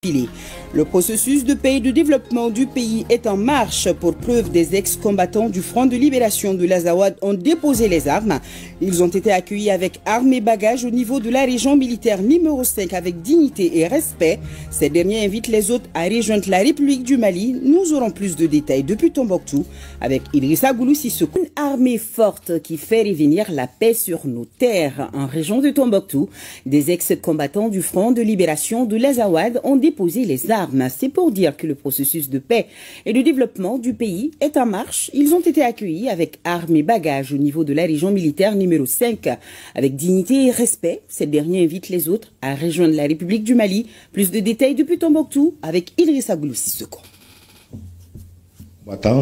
Le processus de paix et de développement du pays est en marche. Pour preuve, des ex-combattants du Front de libération de l'Azawad ont déposé les armes. Ils ont été accueillis avec armes et bagages au niveau de la région militaire numéro 5 avec dignité et respect. Ces derniers invitent les autres à rejoindre la République du Mali. Nous aurons plus de détails depuis Tombouctou avec Idrissa Goulou Sissoko. Une armée forte qui fait revenir la paix sur nos terres. En région de Tombouctou, des ex-combattants du Front de libération de l'Azawad ont déposé les armes. C'est pour dire que le processus de paix et de développement du pays est en marche. Ils ont été accueillis avec armes et bagages au niveau de la région militaire numéro 5 avec dignité et respect. Ces derniers invitent les autres à rejoindre la République du Mali. Plus de détails depuis Tombouctou avec Idrissa Goulou Sissoko.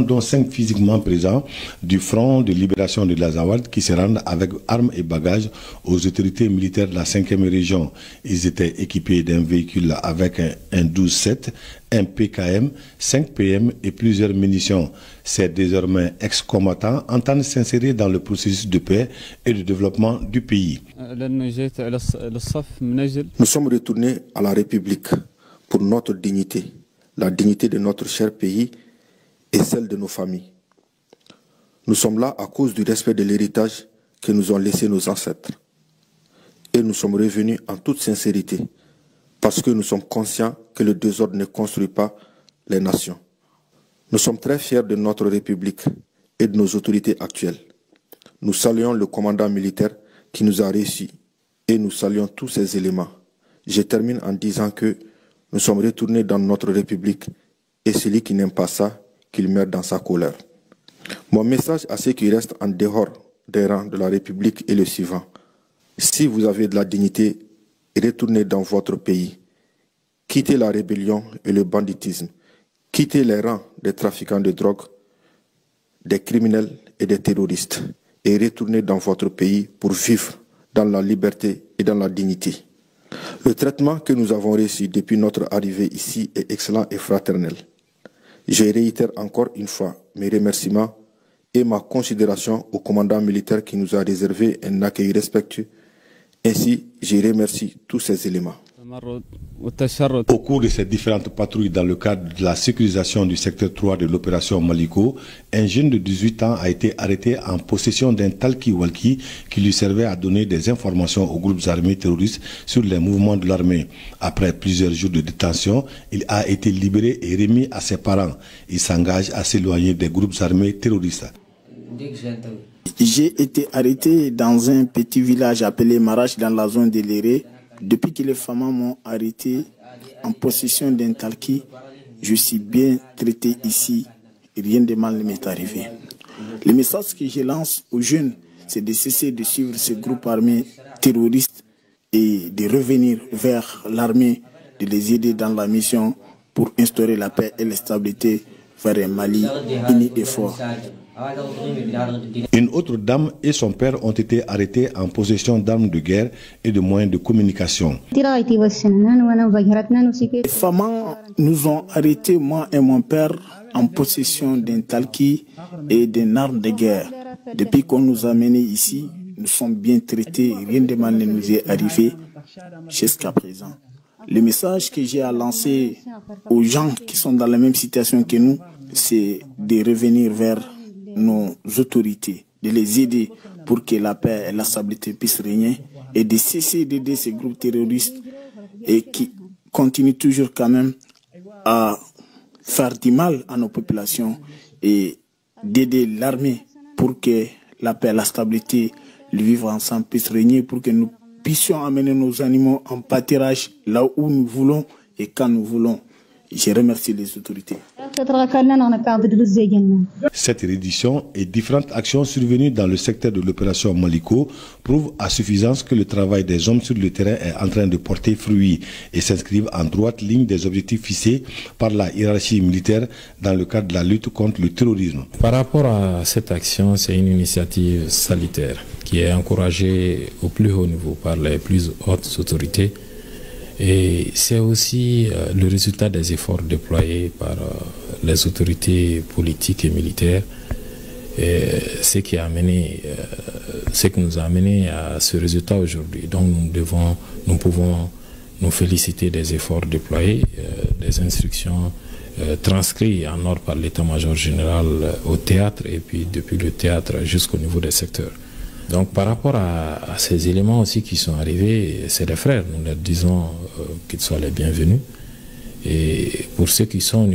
Dont 5 physiquement présents du Front de libération de l'Azawad qui se rendent avec armes et bagages aux autorités militaires de la 5e région. Ils étaient équipés d'un véhicule avec un 12-7, un PKM, 5 PM et plusieurs munitions. Ces désormais ex-combattants entendent s'insérer dans le processus de paix et de développement du pays. Nous sommes retournés à la République pour notre dignité, la dignité de notre cher pays et celle de nos familles. Nous sommes là à cause du respect de l'héritage que nous ont laissé nos ancêtres. Et nous sommes revenus en toute sincérité, parce que nous sommes conscients que le désordre ne construit pas les nations. Nous sommes très fiers de notre République et de nos autorités actuelles. Nous saluons le commandant militaire qui nous a réussi et nous saluons tous ces éléments. Je termine en disant que nous sommes retournés dans notre République et celui qui n'aime pas ça, qu'il meurt dans sa colère. Mon message à ceux qui restent en dehors des rangs de la République est le suivant. Si vous avez de la dignité, retournez dans votre pays. Quittez la rébellion et le banditisme. Quittez les rangs des trafiquants de drogue, des criminels et des terroristes. Et retournez dans votre pays pour vivre dans la liberté et dans la dignité. Le traitement que nous avons reçu depuis notre arrivée ici est excellent et fraternel. Je réitère encore une fois mes remerciements et ma considération au commandant militaire qui nous a réservé un accueil respectueux. Ainsi, je remercie tous ces éléments. Au cours de ces différentes patrouilles dans le cadre de la sécurisation du secteur 3 de l'opération Maliko, un jeune de 18 ans a été arrêté en possession d'un talkie-walkie qui lui servait à donner des informations aux groupes armés terroristes sur les mouvements de l'armée. Après plusieurs jours de détention, il a été libéré et remis à ses parents. Il s'engage à s'éloigner des groupes armés terroristes. J'ai été arrêté dans un petit village appelé Marache dans la zone de l'Éré. Depuis que les femmes m'ont arrêté en possession d'un talkie, je suis bien traité ici et rien de mal ne m'est arrivé. Le message que je lance aux jeunes, c'est de cesser de suivre ces groupes armés terroristes et de revenir vers l'armée, de les aider dans la mission pour instaurer la paix et la stabilité vers un Mali uni et fort. Une autre dame et son père ont été arrêtés en possession d'armes de guerre et de moyens de communication. Les femmes nous ont arrêtés, moi et mon père, en possession d'un talkie et d'une arme de guerre. Depuis qu'on nous a menés ici, nous sommes bien traités, rien de mal ne nous est arrivé jusqu'à présent. Le message que j'ai à lancer aux gens qui sont dans la même situation que nous, c'est de revenir vers nos autorités, de les aider pour que la paix et la stabilité puissent régner et de cesser d'aider ces groupes terroristes et qui continuent toujours quand même à faire du mal à nos populations et d'aider l'armée pour que la paix et la stabilité, le vivre ensemble puissent régner pour que nous puissions amener nos animaux en pâturage là où nous voulons et quand nous voulons. Je remercie les autorités. Cette reddition et différentes actions survenues dans le secteur de l'opération Maliko prouvent à suffisance que le travail des hommes sur le terrain est en train de porter fruit et s'inscrivent en droite ligne des objectifs fixés par la hiérarchie militaire dans le cadre de la lutte contre le terrorisme. Par rapport à cette action, c'est une initiative salutaire qui est encouragée au plus haut niveau par les plus hautes autorités. Et c'est aussi le résultat des efforts déployés par les autorités politiques et militaires, ce qui nous a amené à ce résultat aujourd'hui. Donc nous pouvons nous féliciter des efforts déployés, des instructions transcrites en ordre par l'état-major général au théâtre et puis depuis le théâtre jusqu'au niveau des secteurs. Donc par rapport à ces éléments aussi qui sont arrivés, c'est des frères, nous leur disons qu'ils soient les bienvenus. Et pour ceux qui sont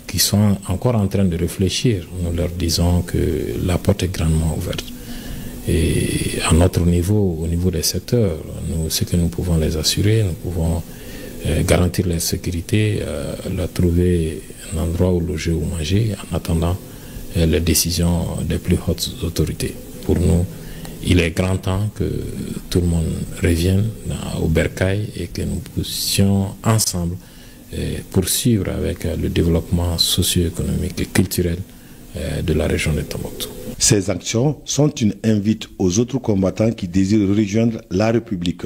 qui sont encore en train de réfléchir, nous leur disons que la porte est grandement ouverte. Et à notre niveau, au niveau des secteurs, ce que nous pouvons les assurer, nous pouvons garantir leur sécurité, leur trouver un endroit où loger ou manger en attendant les décisions des plus hautes autorités. Pour nous, il est grand temps que tout le monde revienne au bercail et que nous puissions ensemble poursuivre avec le développement socio-économique et culturel de la région de Tombouctou. Ces actions sont une invite aux autres combattants qui désirent rejoindre la République.